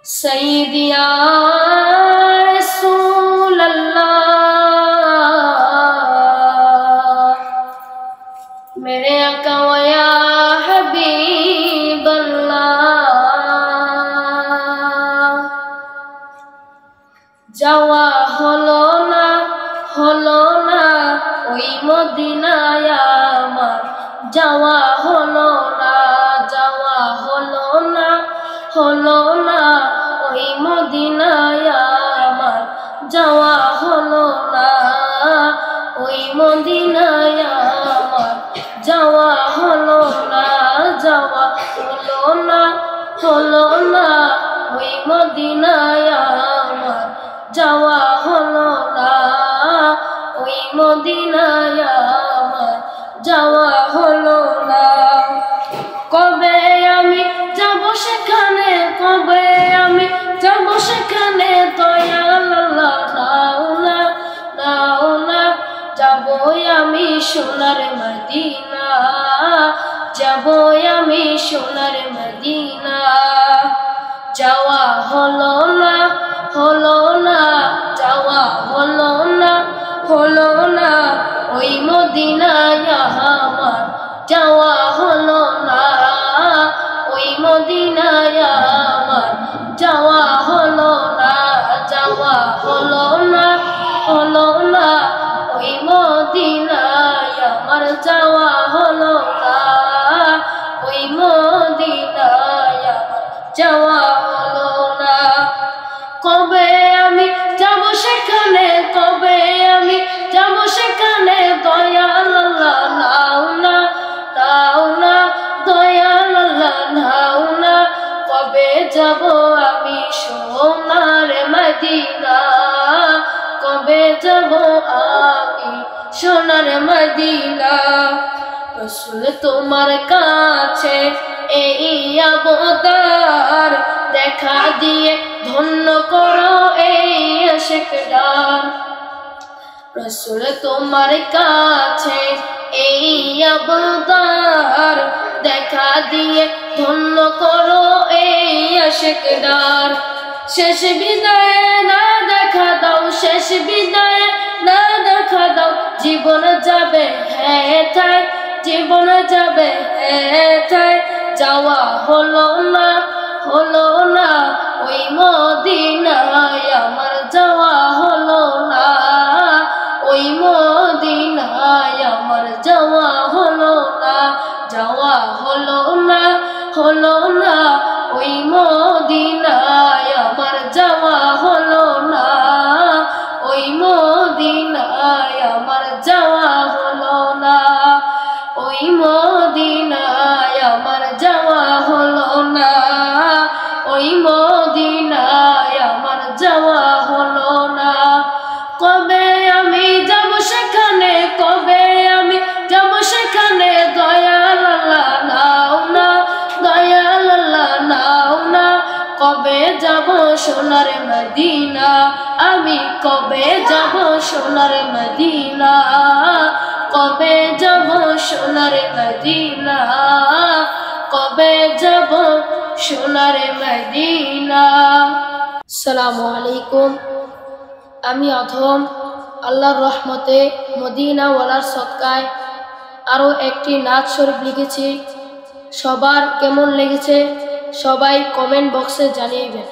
सैयदी या रसूल अल्लाह मेरे आका व या हबीब अल्लाह जावा हलो ना ओई मदिनाय आमार जावा हलो ना ওই মদিনায় আমার যাওয়া হলো না ওই মদিনায় আমার যাওয়া হলো না ওই মদিনায় আমার যাওয়া হলো না ওই মদিনায় আমার যাওয়া হলো না কবে আমি যাব সেখানে কবে আমি যাব সেখানে দয়াল আল্লাহ নাও না যাব আমি সোনার মদিনা যাব আমি সোনার মদিনা যাওয়া হলো না যাওয়া হলো না ওই মদিনায় আমার যাওয়া হলো না ওই মদিনায় আমার যাওয়া হলো না ওই মদিনায় আমার যাওয়া হলো না ওই মদিনায় যাওয়া হলো না কবে আমি যাব সেখানে কবে আমি যাব সেখানে দয়াল আল্লাহ নাও না দয়াল আল্লাহ নাও না কবে যাব আমি সোনার মদিনা কবে যাব আমি সোনার মদিনা রাসূল তোমার কাছে এই অবতার দেখা দিয়ে ধন্য করো এই আশিকদার রাসূল তোমার কাছে এই অবতার দেখা দিয়ে ধন্য করো এই আশিকদার শেষ বিদায়ে না দেখা দাও শেষ বিদায়ে না দেখা দাও জীবন যাবে হেথায় জীবন যাবে হেথায় যাওয়া হলো না ওই মদিনায় আমার যাওয়া হলো না ওই মদিনায় আমার যাওয়া হলো না ওই মদিনায় আমার যাওয়া হলো না ওই মদিনায় আমার যাওয়া হলো না ওই মদিনায় আমার যাওয়া হলো না ওই মদিনায় আমার যাওয়া হলো না কবে আমি যাব সেখানে কবে আমি যাব সেখানে দয়াল আল্লাহ নাও না কবে যাব সোনার মদিনা আমি কবে যাব সোনার মদিনা কবে যাব সোনার মদিনা কবে যাব সোনার মদিনা আসসালামু আলাইকুম আমি অথম আল্লাহর রহমতে মদিনাওয়ালার সদকায় আরও একটি নাত শরীফ লিখেছি সবার কেমন লেগেছে সবাই কমেন্ট বক্সে জানিয়ে দেবেন।